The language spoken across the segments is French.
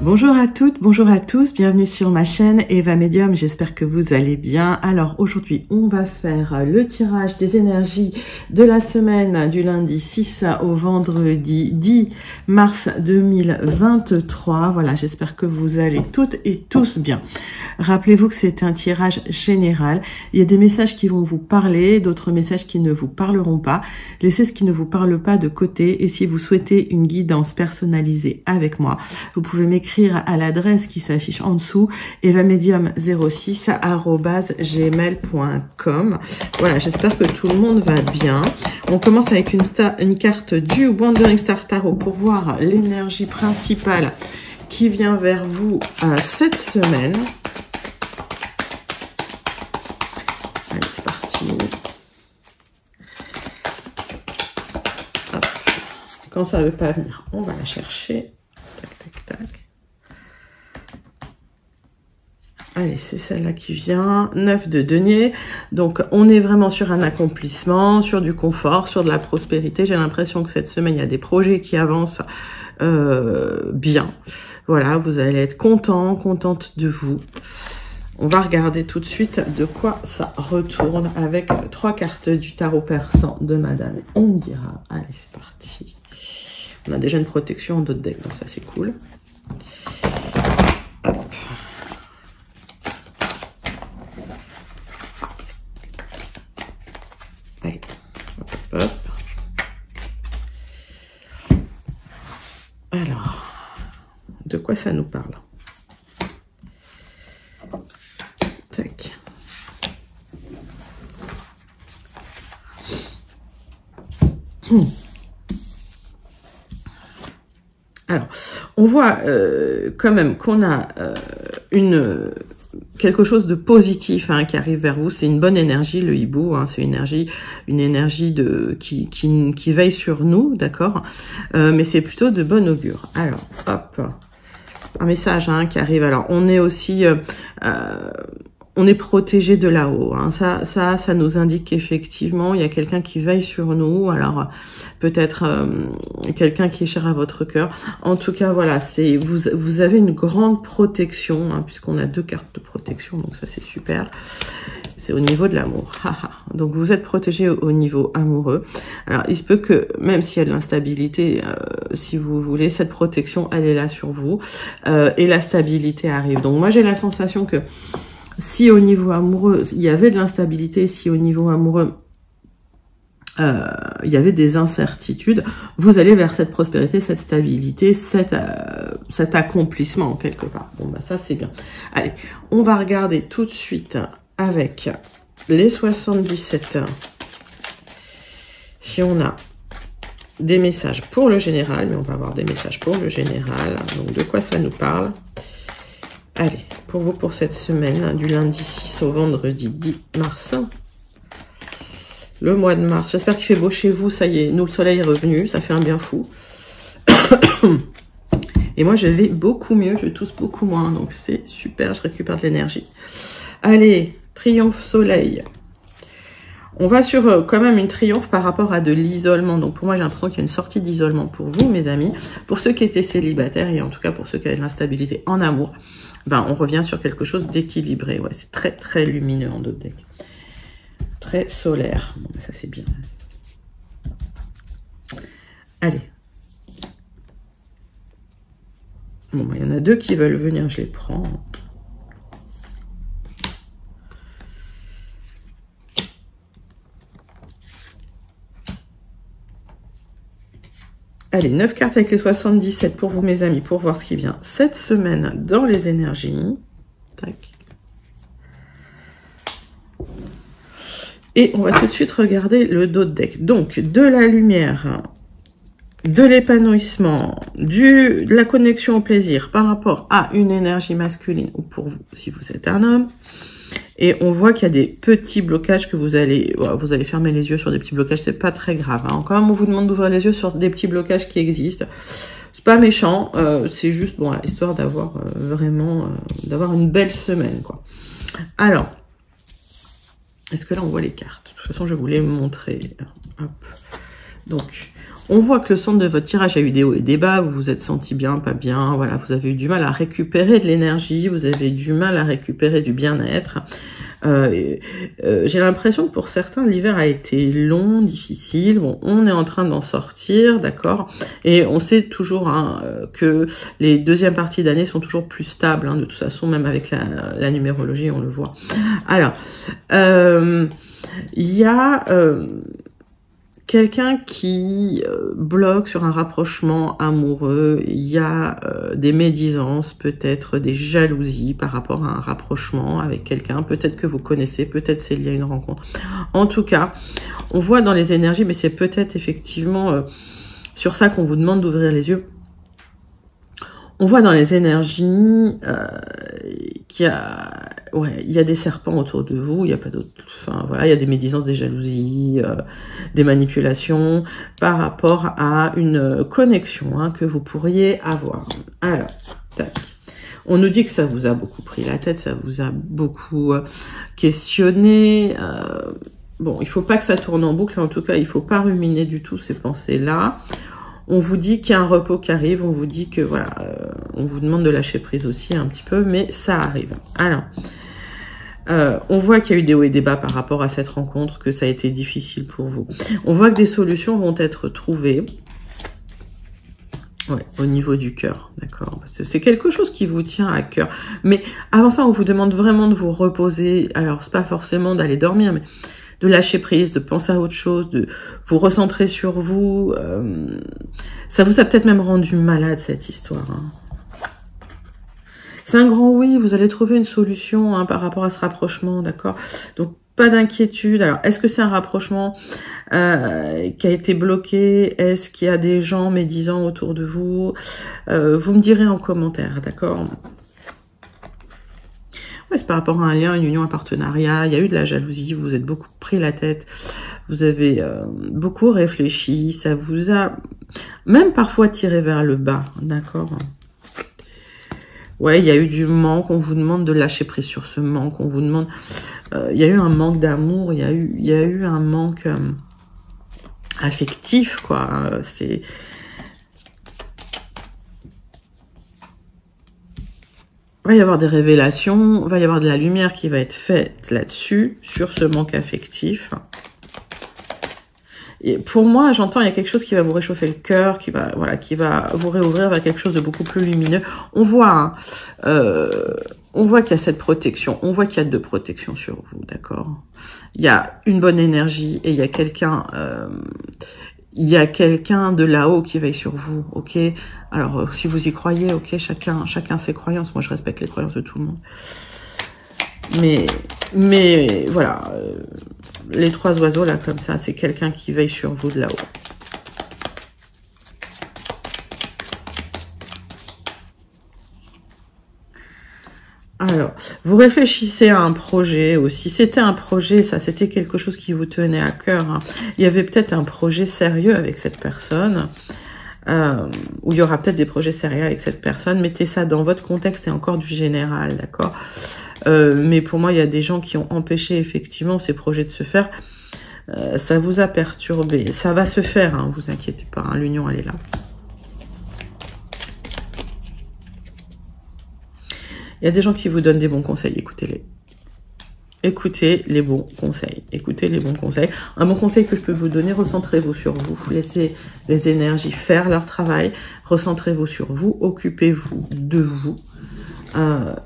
Bonjour à toutes, bonjour à tous, bienvenue sur ma chaîne Eva Medium, j'espère que vous allez bien. Alors aujourd'hui on va faire le tirage des énergies de la semaine du lundi 6 au vendredi 10 mars 2023. Voilà, j'espère que vous allez toutes et tous bien. Rappelez-vous que c'est un tirage général, il y a des messages qui vont vous parler, d'autres messages qui ne vous parleront pas. Laissez ce qui ne vous parle pas de côté et si vous souhaitez une guidance personnalisée avec moi, vous pouvez m'écrire à l'adresse qui s'affiche en dessous, evamedium06@gmail.com. Voilà, j'espère que tout le monde va bien. On commence avec une carte du Wandering Star Tarot pour voir l'énergie principale qui vient vers vous cette semaine. Allez, c'est parti. Hop. Quand ça ne veut pas venir, on va la chercher. Tac, tac, tac. Allez, c'est celle-là qui vient. 9 de denier. Donc, on est vraiment sur un accomplissement, sur du confort, sur de la prospérité. J'ai l'impression que cette semaine, il y a des projets qui avancent bien. Voilà, vous allez être content, contente de vous. On va regarder tout de suite de quoi ça retourne avec 3 cartes du tarot persan de Madame Indira. Allez, c'est parti. On a déjà une protection en d'autres decks, donc ça, c'est cool. Hop. Allez, hop, hop. Alors, de quoi ça nous parle? Tac. Alors, on voit quand même qu'on a quelque chose de positif qui arrive vers vous. C'est une bonne énergie, le hibou. C'est une énergie qui veille sur nous, d'accord. Mais c'est plutôt de bon augure. Alors, hop, un message qui arrive. Alors, on est aussi, on est protégé de là-haut. Ça nous indique qu'effectivement, il y a quelqu'un qui veille sur nous. Alors, peut-être quelqu'un qui est cher à votre cœur. En tout cas, voilà, vous avez une grande protection, puisqu'on a 2 cartes de protection, donc ça, c'est super. C'est au niveau de l'amour. Donc, vous êtes protégé au niveau amoureux. Alors, il se peut que, même s'il y a de l'instabilité, si vous voulez, cette protection, elle est là sur vous. Et la stabilité arrive. Donc, moi, j'ai la sensation que si au niveau amoureux, il y avait de l'instabilité, si au niveau amoureux, il y avait des incertitudes, vous allez vers cette prospérité, cette stabilité, cet accomplissement quelque part. Bon, bah ça, c'est bien. Allez, on va regarder tout de suite avec les 77. Si on a des messages pour le général, mais on va avoir des messages pour le général. Donc, de quoi ça nous parle? Allez, pour vous, pour cette semaine, du lundi 6 au vendredi 10 mars. Le mois de mars. J'espère qu'il fait beau chez vous. Ça y est, nous, le soleil est revenu. Ça fait un bien fou. Et moi, je vais beaucoup mieux. Je tousse beaucoup moins. Donc, c'est super. Je récupère de l'énergie. Allez, triomphe soleil. On va sur quand même une triomphe par rapport à de l'isolement. Donc, pour moi, j'ai l'impression qu'il y a une sortie d'isolement pour vous, mes amis. Pour ceux qui étaient célibataires et en tout cas pour ceux qui avaient de l'instabilité en amour, ben, on revient sur quelque chose d'équilibré. Ouais, c'est très, très lumineux en d'autres decks. Très solaire. Bon, ça, c'est bien. Allez. Bon, il y en a 2 qui veulent venir, je les prends. Allez, 9 cartes avec les 77 pour vous, mes amis, pour voir ce qui vient cette semaine dans les énergies. Tac. Et on va tout de suite regarder le dos de deck. Donc, de la lumière, de l'épanouissement, de la connexion au plaisir par rapport à une énergie masculine, ou pour vous, si vous êtes un homme. Et on voit qu'il y a des petits blocages que vous allez fermer les yeux sur des petits blocages, c'est pas très grave. Quand même, on vous demande d'ouvrir les yeux sur des petits blocages qui existent. C'est pas méchant, c'est juste bon, histoire d'avoir vraiment d'avoir une belle semaine, quoi. Alors, est-ce que là on voit les cartes? De toute façon, je vais vous les montrer. Hop. Donc, On voit que le centre de votre tirage a eu des hauts et des bas, vous vous êtes senti bien, pas bien, voilà, vous avez eu du mal à récupérer de l'énergie, vous avez eu du mal à récupérer du bien-être. J'ai l'impression que pour certains, l'hiver a été long, difficile. Bon, on est en train d'en sortir, d'accord. Et on sait toujours hein, que les deuxièmes parties d'année sont toujours plus stables. Hein, de toute façon, même avec la numérologie, on le voit. Alors, il y a quelqu'un qui bloque sur un rapprochement amoureux, il y a des médisances, peut-être des jalousies par rapport à un rapprochement avec quelqu'un, peut-être que vous connaissez, peut-être c'est lié à une rencontre. En tout cas, on voit dans les énergies, mais c'est peut-être effectivement sur ça qu'on vous demande d'ouvrir les yeux. On voit dans les énergies qu'il y a, ouais, il y a des serpents autour de vous, il n'y a pas d'autre, enfin voilà, il y a des médisances, des jalousies, des manipulations par rapport à une connexion hein, que vous pourriez avoir. Alors, tac. On nous dit que ça vous a beaucoup pris la tête, ça vous a beaucoup questionné. Bon, il faut pas que ça tourne en boucle, en tout cas, il faut pas ruminer du tout ces pensées-là. On vous dit qu'il y a un repos qui arrive, on vous dit que voilà, on vous demande de lâcher prise aussi un petit peu, mais ça arrive. Alors, on voit qu'il y a eu des hauts et des bas par rapport à cette rencontre, que ça a été difficile pour vous. On voit que des solutions vont être trouvées. Ouais, au niveau du cœur, d'accord. C'est quelque chose qui vous tient à cœur. Mais avant ça, on vous demande vraiment de vous reposer. Alors, c'est pas forcément d'aller dormir, mais de lâcher prise, de penser à autre chose, de vous recentrer sur vous. Ça vous a peut-être même rendu malade, cette histoire. Hein. C'est un grand oui, vous allez trouver une solution hein, par rapport à ce rapprochement, d'accord? Donc, pas d'inquiétude. Alors, est-ce que c'est un rapprochement qui a été bloqué? Est-ce qu'il y a des gens médisants autour de vous? Vous me direz en commentaire, d'accord? Ouais, c'est par rapport à un lien, une union, un partenariat. Il y a eu de la jalousie, vous vous êtes beaucoup pris la tête. Vous avez beaucoup réfléchi. Ça vous a même parfois tiré vers le bas, d'accord? Ouais, il y a eu du manque. On vous demande de lâcher prise sur ce manque. On vous demande... il y a eu un manque d'amour. Il y a eu un manque affectif, quoi. C'est... Il va y avoir des révélations, il va y avoir de la lumière qui va être faite là-dessus, sur ce manque affectif. Et pour moi, j'entends, il y a quelque chose qui va vous réchauffer le cœur, qui va vous réouvrir vers quelque chose de beaucoup plus lumineux. On voit qu'il y a cette protection, on voit qu'il y a deux protections sur vous, d'accord? Il y a une bonne énergie et il y a quelqu'un... il y a quelqu'un de là-haut qui veille sur vous, ok? Alors, si vous y croyez, ok, chacun ses croyances. Moi, je respecte les croyances de tout le monde. Mais voilà, les trois oiseaux, là, comme ça, c'est quelqu'un qui veille sur vous de là-haut. Alors, vous réfléchissez à un projet aussi. C'était un projet, ça, c'était quelque chose qui vous tenait à cœur. Hein. Il y avait peut-être un projet sérieux avec cette personne, ou il y aura peut-être des projets sérieux avec cette personne. Mettez ça dans votre contexte, c'est encore du général, d'accord? Mais pour moi, il y a des gens qui ont empêché effectivement ces projets de se faire. Ça vous a perturbé. Ça va se faire, hein, vous inquiétez pas, hein, l'union, elle est là. Il y a des gens qui vous donnent des bons conseils, écoutez-les. Écoutez les bons conseils. Écoutez les bons conseils. Un bon conseil que je peux vous donner, recentrez-vous sur vous. Laissez les énergies faire leur travail. Recentrez-vous sur vous. Occupez-vous de vous.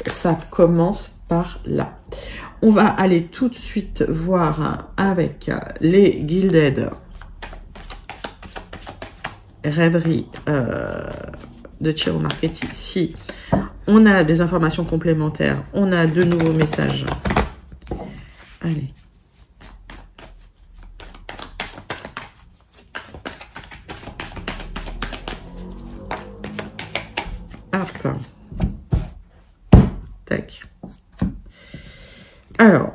Ça commence par là. On va aller tout de suite voir avec les Gilded Rêveries de Ciro Marchetti. Si on a des informations complémentaires, on a de nouveaux messages. Allez. Hop. Tac. Alors,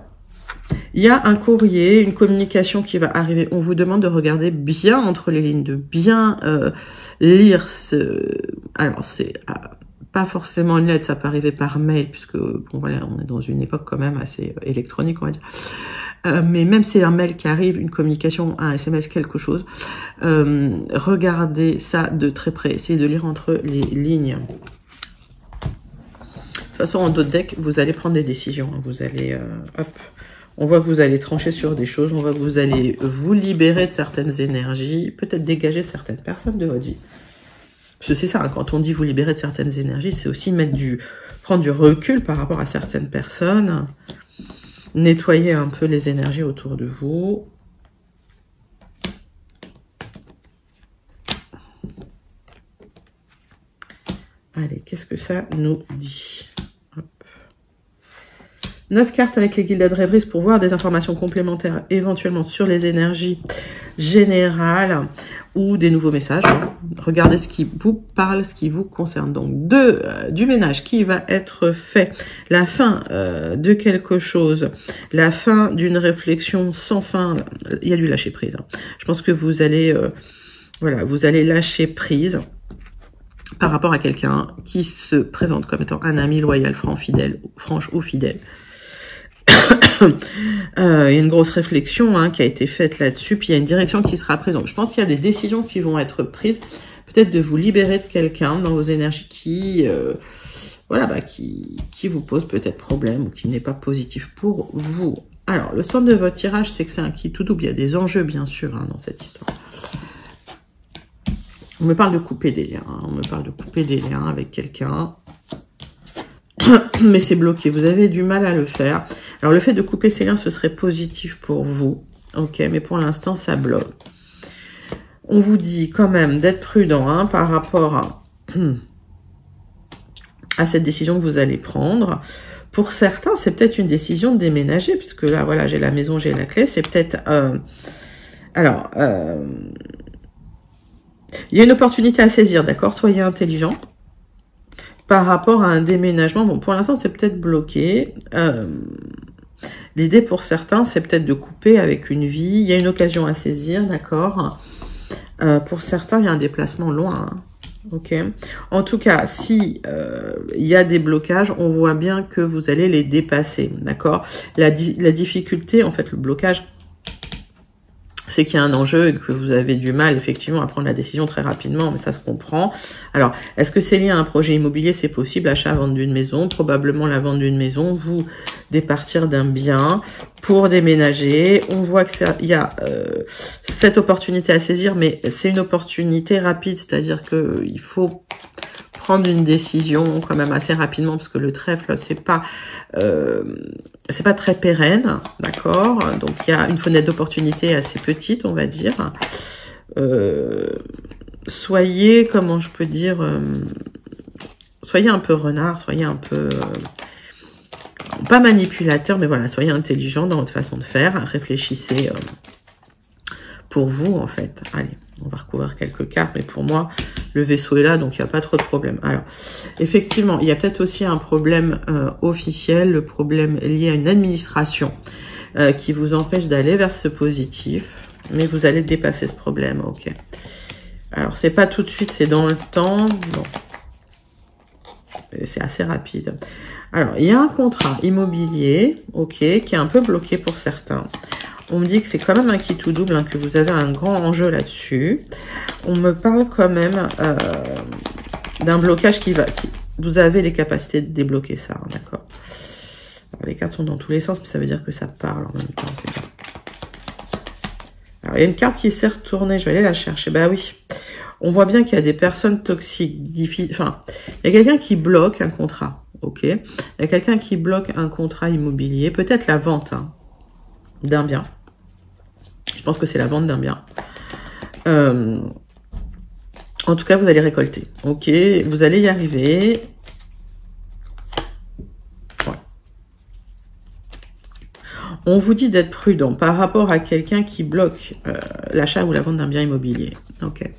il y a un courrier, une communication qui va arriver. On vous demande de regarder bien entre les lignes, de bien lire ce... Alors, c'est... pas forcément une lettre, ça peut arriver par mail, puisque, bon, voilà, on est dans une époque quand même assez électronique, on va dire. Mais même si c'est un mail qui arrive, une communication, un SMS, quelque chose, regardez ça de très près. Essayez de lire entre les lignes. De toute façon, en d'autres decks, vous allez prendre des décisions. Vous allez, hop, on voit que vous allez trancher sur des choses. On voit que vous allez vous libérer de certaines énergies, peut-être dégager certaines personnes de votre vie. Parce que c'est ça, hein, quand on dit vous libérer de certaines énergies, c'est aussi prendre du recul par rapport à certaines personnes. Nettoyez un peu les énergies autour de vous. Allez, qu'est-ce que ça nous dit? Hop. 9 cartes avec les guildes de rêverie pour voir des informations complémentaires éventuellement sur les énergies générales ou des nouveaux messages. Regardez ce qui vous parle, ce qui vous concerne. Donc, du ménage qui va être fait, la fin de quelque chose, la fin d'une réflexion sans fin. Il y a du lâcher prise. Je pense que vous allez, voilà, vous allez lâcher prise par rapport à quelqu'un qui se présente comme étant un ami loyal, franche ou fidèle. Il y a une grosse réflexion qui a été faite là-dessus, puis il y a une direction qui sera prise. Donc, je pense qu'il y a des décisions qui vont être prises, peut-être de vous libérer de quelqu'un dans vos énergies qui, voilà, qui vous pose peut-être problème ou qui n'est pas positif pour vous. Alors, le centre de votre tirage, c'est que c'est un qui tout double. Il y a des enjeux, bien sûr, dans cette histoire. On me parle de couper des liens. On me parle de couper des liens avec quelqu'un. Mais c'est bloqué. Vous avez du mal à le faire. Alors, le fait de couper ces liens, ce serait positif pour vous. Ok, mais pour l'instant, ça bloque. On vous dit quand même d'être prudent par rapport à cette décision que vous allez prendre. Pour certains, c'est peut-être une décision de déménager, puisque là, voilà, j'ai la maison, j'ai la clé. C'est peut-être... il y a une opportunité à saisir, d'accord? Soyez intelligent. Par rapport à un déménagement, bon, pour l'instant, c'est peut-être bloqué. L'idée pour certains, c'est peut-être de couper avec une vie. Il y a une occasion à saisir, d'accord? Pour certains, il y a un déplacement loin. Ok. En tout cas, si il y a des blocages, on voit bien que vous allez les dépasser, d'accord? La difficulté, en fait, le blocage, c'est qu'il y a un enjeu et que vous avez du mal, effectivement, à prendre la décision très rapidement, mais ça se comprend. Alors, est-ce que c'est lié à un projet immobilier? C'est possible, achat, vente d'une maison, probablement la vente d'une maison, vous départir d'un bien pour déménager. On voit que il y a cette opportunité à saisir, mais c'est une opportunité rapide, c'est-à-dire que il faut prendre une décision quand même assez rapidement, parce que le trèfle, c'est pas très pérenne, d'accord? Donc, il y a une fenêtre d'opportunité assez petite, on va dire. Soyez, comment je peux dire, soyez un peu renard, soyez un peu, pas manipulateur, mais voilà, soyez intelligent dans votre façon de faire. Réfléchissez pour vous, en fait. Allez, on va recouvrir quelques cartes, mais pour moi, le vaisseau est là, donc il n'y a pas trop de problème. Alors, effectivement, il y a peut-être aussi un problème officiel, le problème lié à une administration qui vous empêche d'aller vers ce positif, mais vous allez dépasser ce problème, ok. Alors, c'est pas tout de suite, c'est dans le temps, non. C'est assez rapide. Alors, il y a un contrat immobilier, ok, qui est un peu bloqué pour certains. On me dit que c'est quand même un qui tout double, que vous avez un grand enjeu là-dessus. On me parle quand même d'un blocage vous avez les capacités de débloquer ça, d'accord. Les cartes sont dans tous les sens, mais ça veut dire que ça parle en même temps, c'est bien. Alors, il y a une carte qui s'est retournée, je vais aller la chercher. Bah oui, on voit bien qu'il y a des personnes toxiques, enfin, il y a quelqu'un qui bloque un contrat, ok. Il y a quelqu'un qui bloque un contrat immobilier, peut-être la vente d'un bien. Je pense que c'est la vente d'un bien. En tout cas, vous allez récolter. Ok, vous allez y arriver. Ouais. On vous dit d'être prudent par rapport à quelqu'un qui bloque l'achat ou la vente d'un bien immobilier. Ok.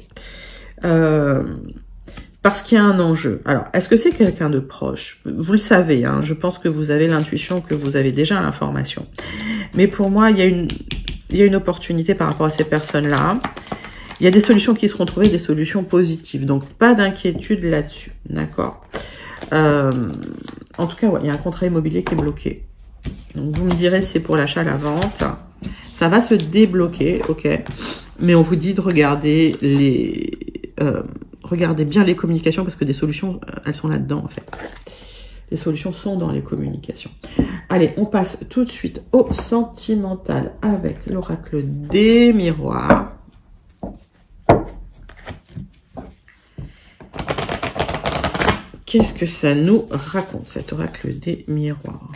Parce qu'il y a un enjeu. Alors, est-ce que c'est quelqu'un de proche? Vous le savez, je pense que vous avez l'intuition, que vous avez déjà l'information. Mais pour moi, il y a une opportunité par rapport à ces personnes-là. Il y a des solutions qui seront trouvées, des solutions positives. Donc, pas d'inquiétude là-dessus. D'accord? En tout cas, ouais, il y a un contrat immobilier qui est bloqué. Donc, vous me direz si c'est pour l'achat, la vente. Ça va se débloquer, ok. Mais on vous dit de regarder regardez bien les communications parce que des solutions, elles sont là-dedans en fait. Les solutions sont dans les communications. Allez, on passe tout de suite au sentimental avec l'oracle des miroirs. Qu'est-ce que ça nous raconte, cet oracle des miroirs?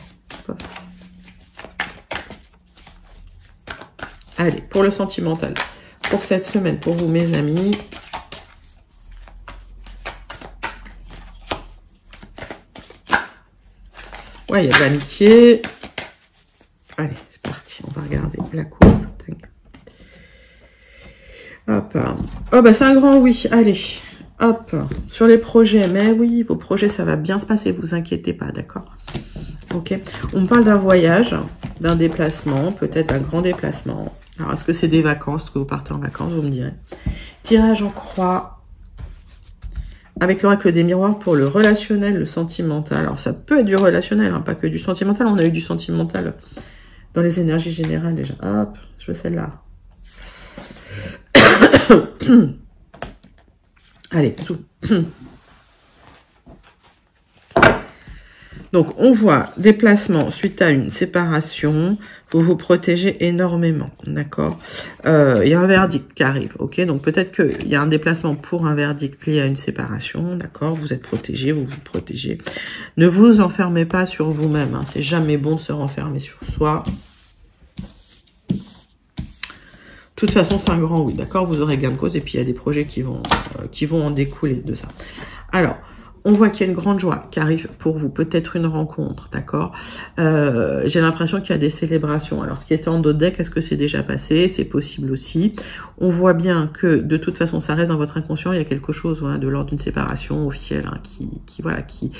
Pof. Allez, pour le sentimental, pour cette semaine, pour vous mes amis. Ouais, il y a de l'amitié. Allez, c'est parti, on va regarder la coupe. Hop. Oh, bah c'est un grand oui, allez. Hop, sur les projets, mais oui, vos projets, ça va bien se passer, vous inquiétez pas, d'accord? Ok, on parle d'un voyage, d'un déplacement, peut-être d'un grand déplacement. Alors, est-ce que c'est des vacances, est-ce que vous partez en vacances, vous me direz. Tirage en croix, avec l'oracle des miroirs pour le relationnel, le sentimental. Alors, ça peut être du relationnel, hein, pas que du sentimental, on a eu du sentimental dans les énergies générales déjà. Hop, je veux celle-là. Allez, zou. Donc, on voit déplacement suite à une séparation. Vous vous protégez énormément, d'accord? Il y a un verdict qui arrive, ok? Donc, peut-être qu'il y a un déplacement pour un verdict lié à une séparation, d'accord? Vous êtes protégé, vous vous protégez. Ne vous enfermez pas sur vous-même, hein. C'est jamais bon de se renfermer sur soi. De toute façon, c'est un grand oui, d'accord? Vous aurez gain de cause et puis il y a des projets qui vont en découler de ça. Alors, on voit qu'il y a une grande joie qui arrive pour vous, peut-être une rencontre, d'accord? J'ai l'impression qu'il y a des célébrations. Alors, ce qui était en dos de deck, est-ce que c'est déjà passé? C'est possible aussi. On voit bien que, de toute façon, ça reste dans votre inconscient. Il y a quelque chose de l'ordre d'une séparation officielle hein, qui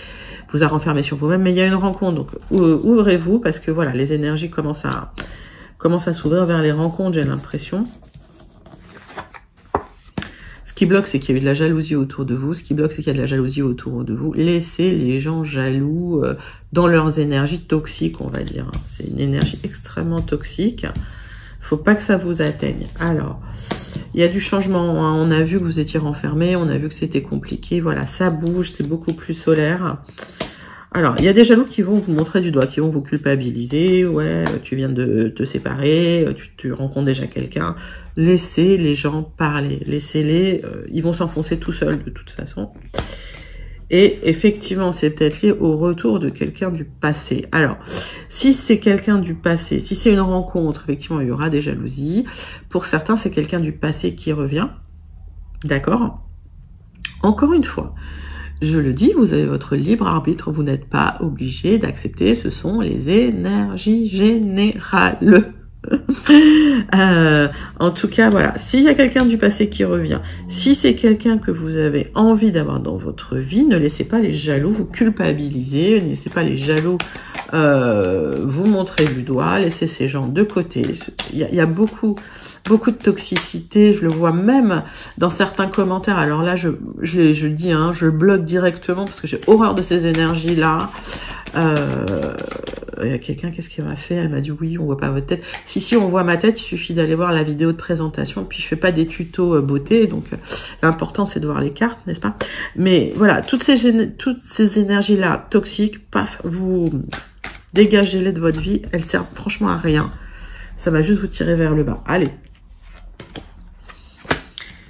vous a renfermé sur vous-même. Mais il y a une rencontre, donc ouvrez-vous parce que voilà, les énergies commencent à s'ouvrir vers les rencontres, j'ai l'impression. Ce qui bloque, c'est qu'il y a eu de la jalousie autour de vous. Ce qui bloque, c'est qu'il y a de la jalousie autour de vous. Laissez les gens jaloux dans leurs énergies toxiques, on va dire. C'est une énergie extrêmement toxique. Faut pas que ça vous atteigne. Alors, il y a du changement. Hein. On a vu que vous étiez renfermé. On a vu que c'était compliqué. Voilà, ça bouge. C'est beaucoup plus solaire. Alors, il y a des jaloux qui vont vous montrer du doigt, qui vont vous culpabiliser. Ouais, tu viens de te séparer, tu rencontres déjà quelqu'un. Laissez les gens parler, laissez-les, ils vont s'enfoncer tout seuls de toute façon. Et effectivement, c'est peut-être lié au retour de quelqu'un du passé. Alors, si c'est quelqu'un du passé, si c'est une rencontre, effectivement, il y aura des jalousies. Pour certains, c'est quelqu'un du passé qui revient. D'accord? Encore une fois. Je le dis, vous avez votre libre arbitre, vous n'êtes pas obligé d'accepter, ce sont les énergies générales. En tout cas, voilà, s'il y a quelqu'un du passé qui revient, si c'est quelqu'un que vous avez envie d'avoir dans votre vie, ne laissez pas les jaloux vous culpabiliser, ne laissez pas les jaloux vous montrer du doigt, laissez ces gens de côté. Il y a beaucoup de toxicité, je le vois même dans certains commentaires. Alors là, je dis, hein, je bloque directement parce que j'ai horreur de ces énergies-là. Il y a quelqu'un, qu'est-ce qu'elle m'a fait? Elle m'a dit oui, on voit pas votre tête. Si, on voit ma tête, il suffit d'aller voir la vidéo de présentation. Puis je fais pas des tutos beauté, donc l'important c'est de voir les cartes, n'est-ce pas? Mais voilà, toutes ces énergies-là toxiques, paf, vous dégagez-les de votre vie. Elles servent franchement à rien. Ça va juste vous tirer vers le bas. Allez.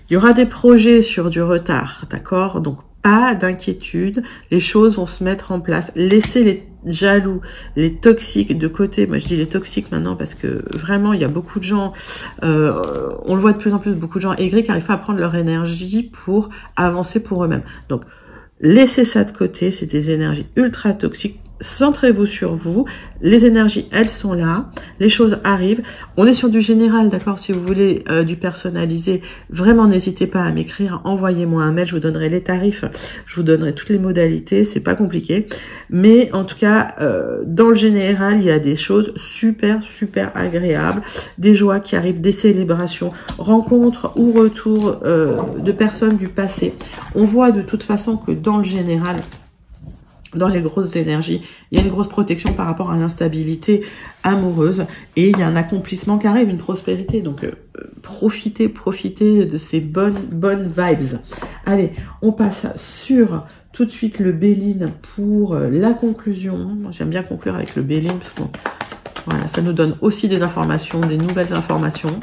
Il y aura des projets sur du retard, d'accord? Donc, pas d'inquiétude. Les choses vont se mettre en place. Laissez les jaloux, les toxiques de côté. Moi, je dis les toxiques maintenant parce que vraiment, il y a beaucoup de gens, on le voit de plus en plus, beaucoup de gens aigris qui arrivent pas à prendre leur énergie pour avancer pour eux-mêmes. Donc, laissez ça de côté. C'est des énergies ultra toxiques. Centrez-vous sur vous. Les énergies, elles sont là. Les choses arrivent. On est sur du général, d'accord? Si vous voulez du personnalisé, vraiment n'hésitez pas à m'écrire. Envoyez-moi un mail. Je vous donnerai les tarifs. Je vous donnerai toutes les modalités. C'est pas compliqué. Mais en tout cas, dans le général, il y a des choses super, super agréables. Des joies qui arrivent, des célébrations, rencontres ou retours de personnes du passé. On voit de toute façon que dans le général, dans les grosses énergies. Il y a une grosse protection par rapport à l'instabilité amoureuse et il y a un accomplissement qui arrive, une prospérité. Donc, profitez de ces bonnes vibes. Allez, on passe sur tout de suite le Béline pour la conclusion. J'aime bien conclure avec le Béline parce que voilà, ça nous donne aussi des informations, des nouvelles informations.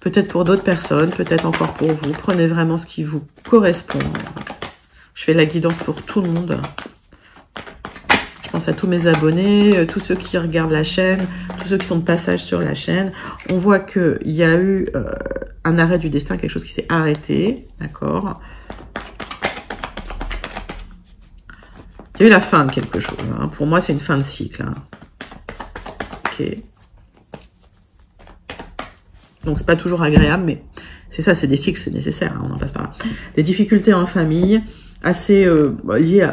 Peut-être pour d'autres personnes, peut-être encore pour vous. Prenez vraiment ce qui vous correspond. Je fais la guidance pour tout le monde. Je pense à tous mes abonnés, tous ceux qui regardent la chaîne, tous ceux qui sont de passage sur la chaîne. On voit qu'il y a eu un arrêt du destin, quelque chose qui s'est arrêté. D'accord. Il y a eu la fin de quelque chose. Hein. Pour moi, c'est une fin de cycle. Hein. Ok. Donc, c'est pas toujours agréable, mais c'est ça, c'est des cycles, c'est nécessaire. Hein, on en passe par là. Des difficultés en famille, assez liées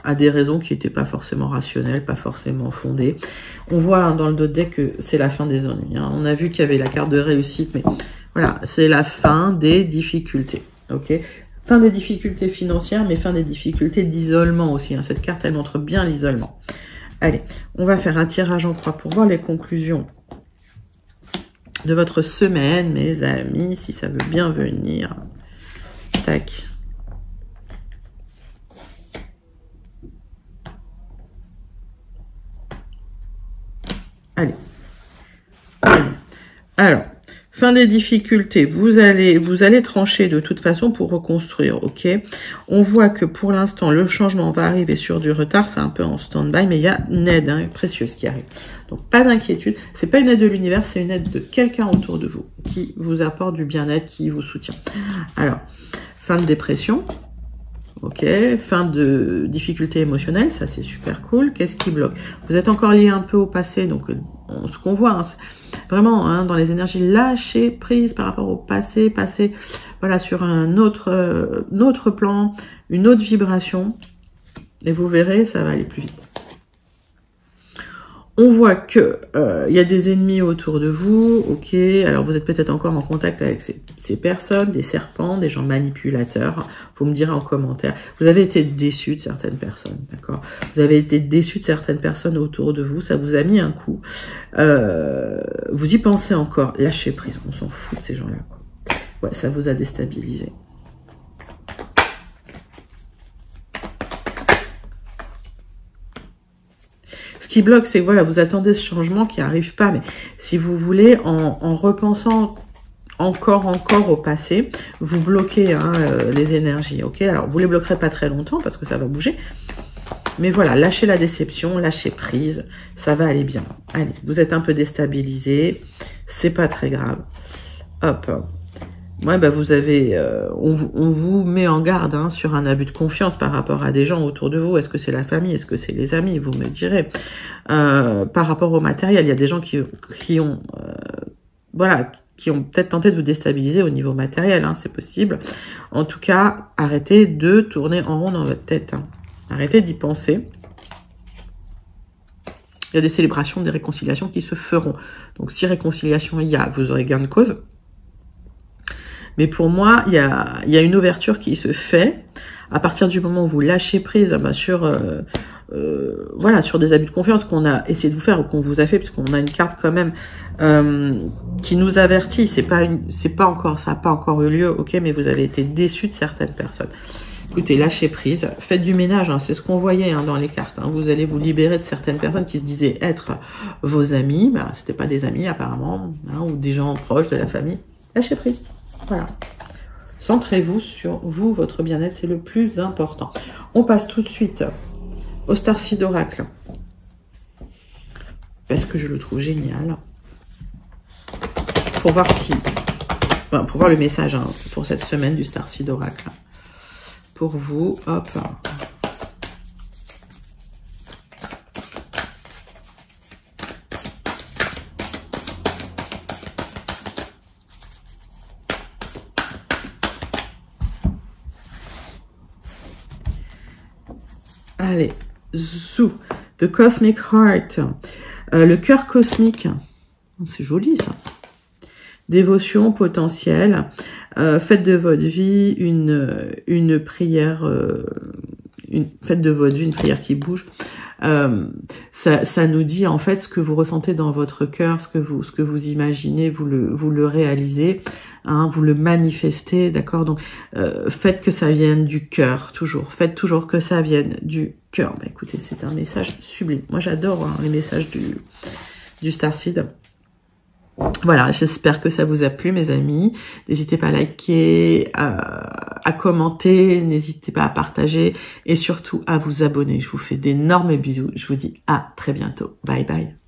à des raisons qui n'étaient pas forcément rationnelles, pas forcément fondées. On voit hein, dans le dos de deck que c'est la fin des ennuis. Hein. On a vu qu'il y avait la carte de réussite, mais voilà, c'est la fin des difficultés. Ok. Fin des difficultés financières, mais fin des difficultés d'isolement aussi. Hein. Cette carte, elle montre bien l'isolement. Allez, on va faire un tirage en croix pour voir les conclusions de votre semaine, mes amis, si ça veut bien venir. Tac. Allez. Alors, fin des difficultés, vous allez trancher de toute façon pour reconstruire, ok? On voit que pour l'instant, le changement va arriver sur du retard, c'est un peu en stand-by, mais il y a une aide hein, précieuse qui arrive. Donc, pas d'inquiétude, c'est pas une aide de l'univers, c'est une aide de quelqu'un autour de vous qui vous apporte du bien-être, qui vous soutient. Alors, fin de dépression, ok, fin de difficultés émotionnelles, ça c'est super cool. Qu'est-ce qui bloque? Vous êtes encore lié un peu au passé, donc ce qu'on voit, hein, vraiment hein, dans les énergies, lâcher prise par rapport au passé, passer voilà sur un autre plan, une autre vibration, et vous verrez, ça va aller plus vite. On voit que y a des ennemis autour de vous, ok. Alors vous êtes peut-être encore en contact avec ces personnes, des serpents, des gens manipulateurs. Vous me direz en commentaire. Vous avez été déçu de certaines personnes, d'accord. Vous avez été déçu de certaines personnes autour de vous. Ça vous a mis un coup. Vous y pensez encore. Lâchez prise. On s'en fout de ces gens-là. Ouais, ça vous a déstabilisé. Ce qui bloque, c'est que voilà, vous attendez ce changement qui n'arrive pas, mais si vous voulez, en repensant encore au passé, vous bloquez hein, les énergies, ok? Alors, vous les bloquerez pas très longtemps parce que ça va bouger, mais voilà, lâchez la déception, lâchez prise, ça va aller bien. Allez, vous êtes un peu déstabilisé, c'est pas très grave. Hop. Ouais, bah vous avez, on vous met en garde hein, sur un abus de confiance par rapport à des gens autour de vous. Est-ce que c'est la famille? Est-ce que c'est les amis? Vous me direz. Par rapport au matériel, il y a des gens qui ont, voilà, qui ont peut-être tenté de vous déstabiliser au niveau matériel. Hein, c'est possible. En tout cas, arrêtez de tourner en rond dans votre tête. Hein. Arrêtez d'y penser. Il y a des célébrations, des réconciliations qui se feront. Donc, si réconciliation il y a, vous aurez gain de cause. Mais pour moi, il y a une ouverture qui se fait à partir du moment où vous lâchez prise bah, sur des abus de confiance qu'on a essayé de vous faire ou qu'on vous a fait, puisqu'on a une carte quand même qui nous avertit. C'est pas encore, ça n'a pas encore eu lieu, ok, mais vous avez été déçus de certaines personnes. Écoutez, lâchez prise, faites du ménage, hein, c'est ce qu'on voyait hein, dans les cartes. Hein. Vous allez vous libérer de certaines personnes qui se disaient être vos amis, bah, c'était pas des amis apparemment, hein, ou des gens proches de la famille. Lâchez prise. Voilà. Centrez-vous sur vous, votre bien-être, c'est le plus important. On passe tout de suite au Starseed Oracle. Parce que je le trouve génial. Pour voir si... Enfin, pour voir le message hein, pour cette semaine du Starseed Oracle. Pour vous, hop. Allez, zou, The Cosmic Heart, le cœur cosmique, c'est joli ça. Dévotion potentielle, faites de votre vie une prière, faites de votre vie une prière qui bouge. Ça nous dit en fait ce que vous ressentez dans votre cœur, ce que vous imaginez, vous le réalisez, hein, vous le manifestez, d'accord. Donc faites que ça vienne du cœur, toujours. Faites toujours que ça vienne du cœur. Bah, écoutez, c'est un message sublime. Moi, j'adore hein, les messages du Starseed. Voilà, j'espère que ça vous a plu, mes amis. N'hésitez pas à liker, à commenter, n'hésitez pas à partager et surtout à vous abonner. Je vous fais d'énormes bisous. Je vous dis à très bientôt. Bye bye.